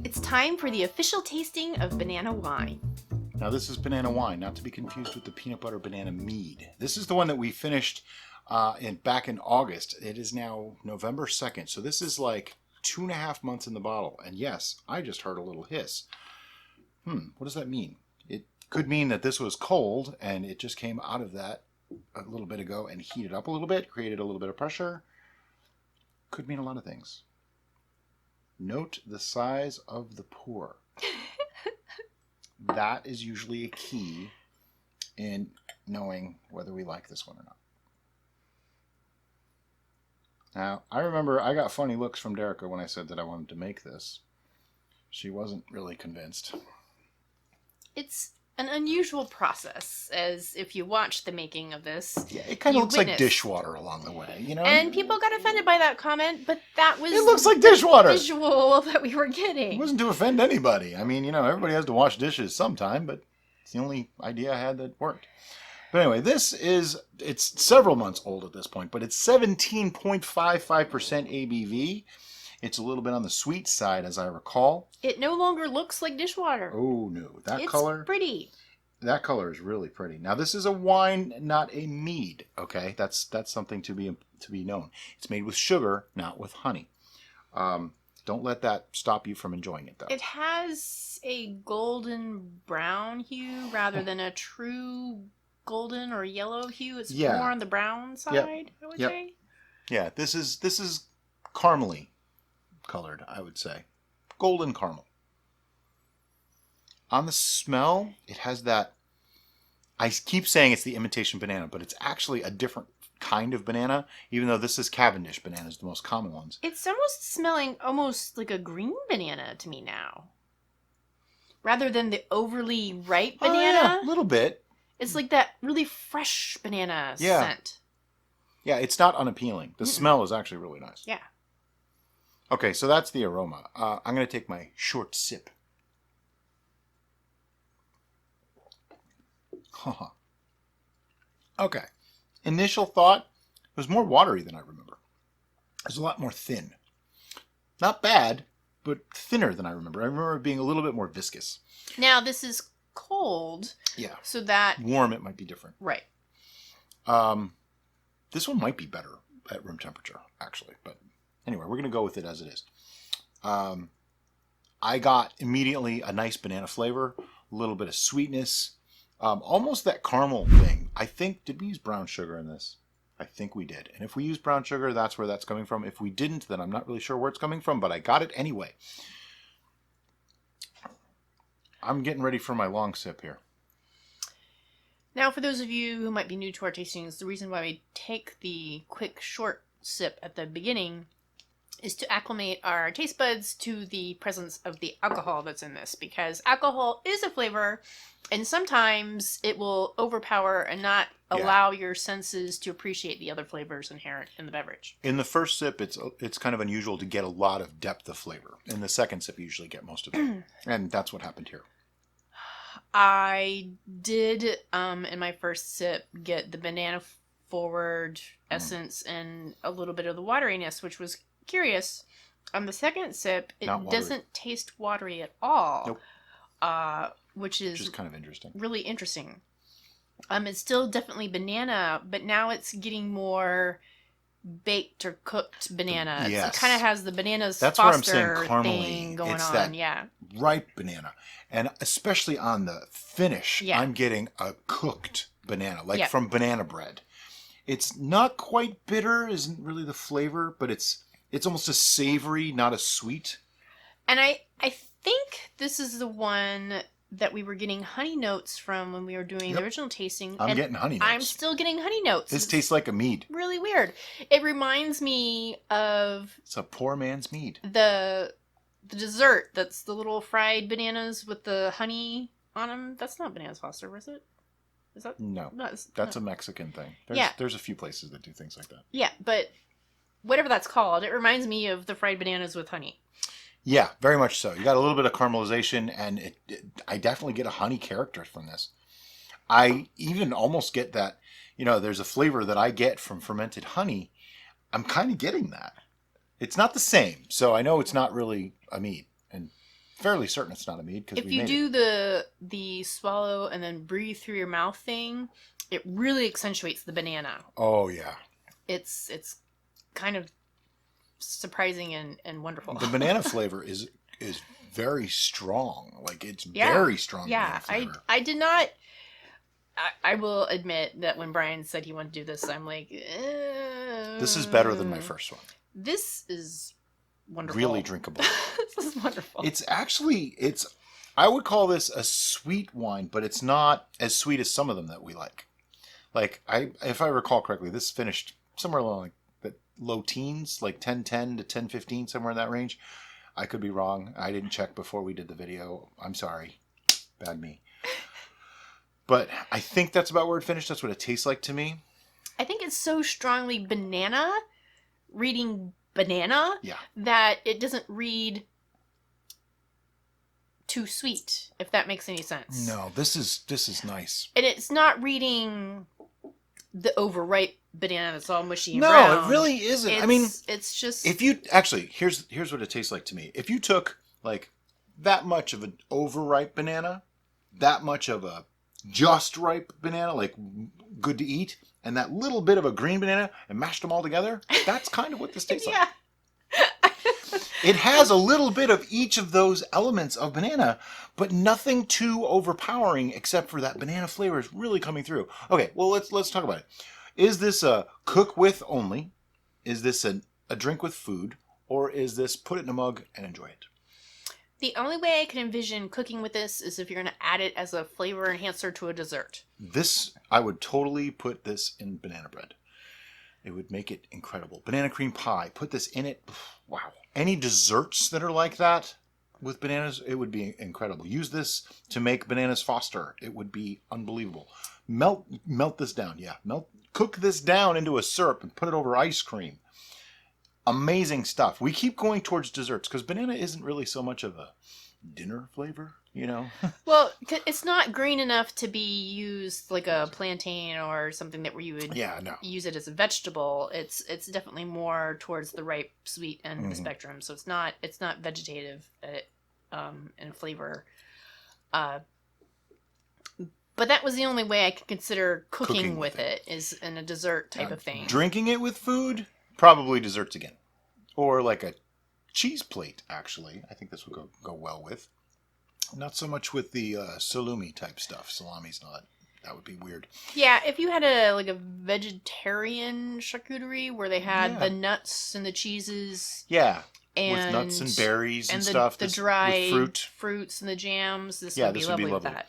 It's time for the official tasting of banana wine. Now this is banana wine, not to be confused with the peanut butter banana mead. This is the one that we finished back in August. It is now November 2nd, so this is like 2.5 months in the bottle. And yes, I just heard a little hiss. What does that mean? It could mean that this was cold and it just came out of that a little bit ago and heated up a little bit, created a little bit of pressure. Could mean a lot of things. Note the size of the pour. That is usually a key in knowing whether we like this one or not. Now, I remember I got funny looks from Derica when I said that I wanted to make this. She wasn't really convinced. It's an unusual process, as if you watch the making of this. Yeah, it kind of looks like dishwater along the way, you know? And people got offended by that comment, but that was it looks like dishwater. The visual that we were getting. It wasn't to offend anybody. I mean, everybody has to wash dishes sometime, but it's the only idea I had that worked. But anyway, it's several months old at this point, but it's 17.55% ABV. It's a little bit on the sweet side, as I recall. It no longer looks like dishwater. Oh, no. It's pretty. That color is really pretty. Now, this is a wine, not a mead, okay? That's something to be known. It's made with sugar, not with honey. Don't let that stop you from enjoying it, though. It has a golden brown hue rather than a true golden or yellow hue. It's more on the brown side, I would say. Yeah, this is caramely colored, I would say. Golden caramel. On the smell, it has that... I keep saying it's the imitation banana, but it's actually a different kind of banana, even though this is Cavendish bananas, the most common ones. It's almost smelling almost like a green banana to me now. Rather than the overly ripe banana. Oh, yeah, a little bit. It's like that really fresh banana scent. Yeah, it's not unappealing. The smell is actually really nice. Yeah. Okay, so that's the aroma. I'm going to take my short sip. Okay. Initial thought, it was more watery than I remember. It was a lot more thin. Not bad, but thinner than I remember. I remember it being a little bit more viscous. Now, this is cold. Yeah. So that... Warm, it might be different. Right. This one might be better at room temperature, actually. But anyway, we're going to go with it as it is. I got immediately a nice banana flavor, a little bit of sweetness, almost that caramel thing. I think, did we use brown sugar in this? I think we did. And if we used brown sugar, that's where that's coming from. If we didn't, then I'm not really sure where it's coming from, but I got it anyway. I'm getting ready for my long sip here. Now, for those of you who might be new to our tastings, the reason why we take the quick, short sip at the beginning is to acclimate our taste buds to the presence of the alcohol that's in this, because alcohol is a flavor, and sometimes it will overpower and not allow your senses to appreciate the other flavors inherent in the beverage. In the first sip, it's kind of unusual to get a lot of depth of flavor. In the second sip, you usually get most of it, and that's what happened here. I did, in my first sip, get the banana forward essence and a little bit of the wateriness, which was curious. On the second sip, it doesn't taste watery at all. Nope. Which is kind of interesting. Really interesting. It's still definitely banana, but now it's getting more baked or cooked banana. Yes. It kind of has the bananas That's Foster where I'm saying caramely. Thing going it's on. That ripe banana. And especially on the finish, I'm getting a cooked banana, like from banana bread. It's not quite bitter, isn't really the flavor, but it's almost a savory, not a sweet. And I think this is the one that we were getting honey notes from when we were doing the original tasting. I'm getting honey notes. I'm still getting honey notes. This tastes like a mead. Really weird. It reminds me of... It's a poor man's mead. The dessert that's the little fried bananas with the honey on them. That's not Bananas Foster, is it? Is that? No. That's a Mexican thing. There's a few places that do things like that. Yeah, but whatever that's called, it reminds me of the fried bananas with honey. Yeah, very much so. You got a little bit of caramelization, and I definitely get a honey character from this. I even almost get that, there's a flavor that I get from fermented honey. I'm kind of getting that. It's not the same, so I know it's not really a mead. And fairly certain it's not a mead because If we you made do it. the swallow and then breathe through your mouth thing, it really accentuates the banana. Oh yeah. It's kind of surprising and wonderful. The banana flavor is very strong. Like it's Yeah. very strong banana Yeah, flavor. I did not. I will admit that when Brian said he wanted to do this, I'm like, This is better than my first one. This is wonderful. Really drinkable. This is wonderful. It's actually I would call this a sweet wine, but it's not as sweet as some of them that we like. Like if I recall correctly, this finished somewhere along like the low teens, like 10-10 to 10-15, somewhere in that range. I could be wrong. I didn't check before we did the video. I'm sorry. Bad me. But I think that's about where it finished. That's what it tastes like to me. I think it's so strongly banana, reading banana, Yeah. that it doesn't read too sweet, if that makes any sense. No, this is nice. And it's not reading the overripe banana that's all mushy and No, brown. it really isn't. It's, I mean, it's just... if you actually, here's what it tastes like to me. If you took like that much of an overripe banana, that much of a just ripe banana, like good to eat, and that little bit of a green banana, and mashed them all together, that's kind of what this tastes yeah. like. It has a little bit of each of those elements of banana, but nothing too overpowering except for that banana flavor is really coming through. Okay, well let's talk about it. Is this a cook with only? Is this a drink with food? Or is this put it in a mug and enjoy it? The only way I can envision cooking with this is if you're going to add it as a flavor enhancer to a dessert. This, I would totally put this in banana bread. It would make it incredible. Banana cream pie, put this in it. Wow. Any desserts that are like that with bananas, it would be incredible. Use this to make bananas Foster. It would be unbelievable. Melt this down. Yeah, cook this down into a syrup and put it over ice cream. Amazing stuff. We keep going towards desserts because banana isn't really so much of a dinner flavor, you know? Well, it's not green enough to be used like a plantain or something that where you would use it as a vegetable. It's definitely more towards the ripe, sweet end of the spectrum. So it's not vegetative in flavor. But that was the only way I could consider cooking with it is in a dessert type of thing. Drinking it with food, probably desserts again. Or like a cheese plate, actually. I think this would go well with. Not so much with the salumi type stuff. Salami's not. That would be weird. Yeah, if you had a vegetarian charcuterie where they had the nuts and the cheeses. Yeah. And, with nuts and berries and stuff. The dry fruits and the jams. This would be lovely with that.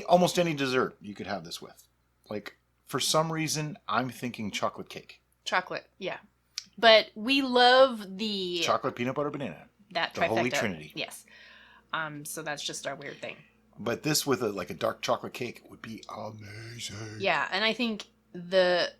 Almost any dessert you could have this with. Like, for some reason, I'm thinking chocolate cake. Chocolate, yeah. But we love the... chocolate, peanut butter, banana. That the trifecta. Holy Trinity. Yes. So that's just our weird thing. But this with a dark chocolate cake would be amazing. Yeah, and I think the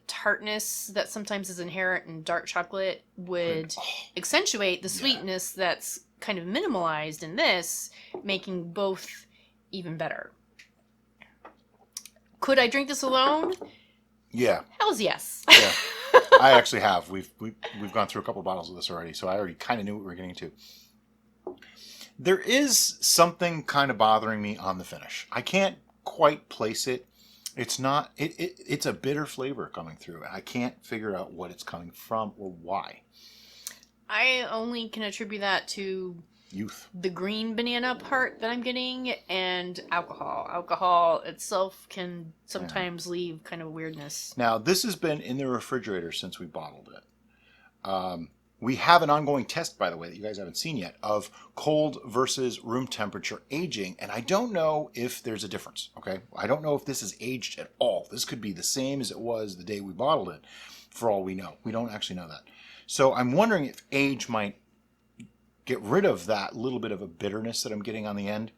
tartness that sometimes is inherent in dark chocolate would accentuate the sweetness that's kind of minimalized in this, making both even better. Could I drink this alone? Yeah. Hell's yes. Yeah. I actually have. We've gone through a couple bottles of this already, so I already kind of knew what we were getting to. There is something kind of bothering me on the finish. I can't quite place it. It's not. It's a bitter flavor coming through, and I can't figure out what it's coming from or why. I only can attribute that to youth, the green banana part that I'm getting, and alcohol. Alcohol itself can sometimes leave kind of weirdness. Now, this has been in the refrigerator since we bottled it. We have an ongoing test, by the way, that you guys haven't seen yet, of cold versus room temperature aging, and I don't know if there's a difference, okay? I don't know if this is aged at all. This could be the same as it was the day we bottled it, for all we know. We don't actually know that. So I'm wondering if age might get rid of that little bit of a bitterness that I'm getting on the end.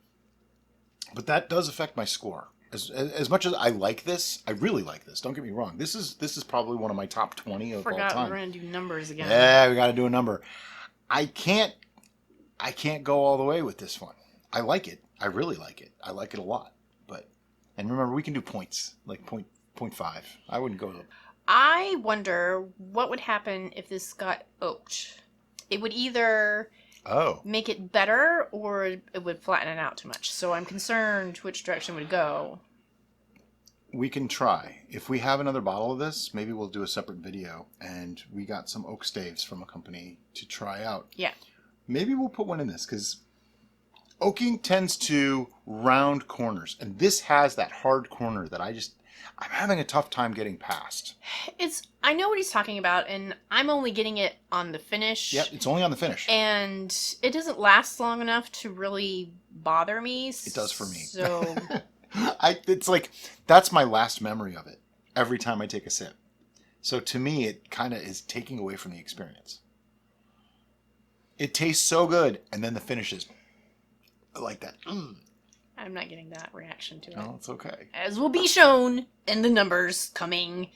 But that does affect my score. As much as I like this, I really like this. Don't get me wrong. This is probably one of my top 20 of all time. We're going to do numbers again. Yeah, we got to do a number. I can't go all the way with this one. I like it. I really like it. I like it a lot. And remember, we can do points, like 0.5. I wouldn't go to... I wonder what would happen if this got oaked. It would either Oh. make it better, or it would flatten it out too much. So I'm concerned which direction it would go. We can try. If we have another bottle of this, maybe we'll do a separate video. And we got some oak staves from a company to try out. Yeah. Maybe we'll put one in this because oaking tends to round corners. And this has that hard corner that I'm having a tough time getting past. I know what he's talking about, and I'm only getting it on the finish. Yep, it's only on the finish. And it doesn't last long enough to really bother me. It does for me. So... It's like, that's my last memory of it every time I take a sip. So to me, it kind of is taking away from the experience. It tastes so good, and then the finish is like that. I'm not getting that reaction to it. No, it's okay. As will be shown in the numbers coming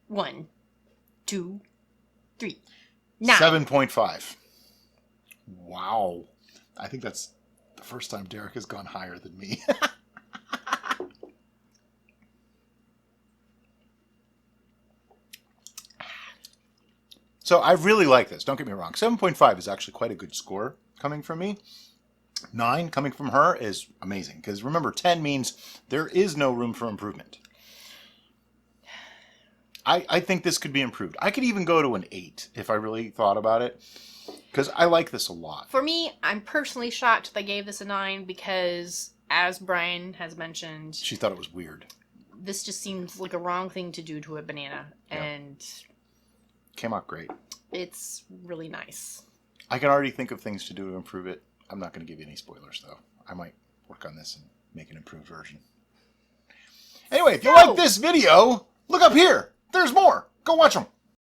1, 2, 3, 9. 7.5. Wow. I think that's the first time Derek has gone higher than me. So I really like this. Don't get me wrong. 7.5 is actually quite a good score coming from me. 9 coming from her is amazing. Because remember, 10 means there is no room for improvement. I think this could be improved. I could even go to an 8 if I really thought about it. Because I like this a lot. For me, I'm personally shocked they gave this a 9 because, as Brian has mentioned... She thought it was weird. This just seems like a wrong thing to do to a banana. Yeah. And... Came out great. It's really nice. I can already think of things to do to improve it. I'm not going to give you any spoilers, though. I might work on this and make an improved version. Anyway, if you like this video, look up here. There's more. Go watch them.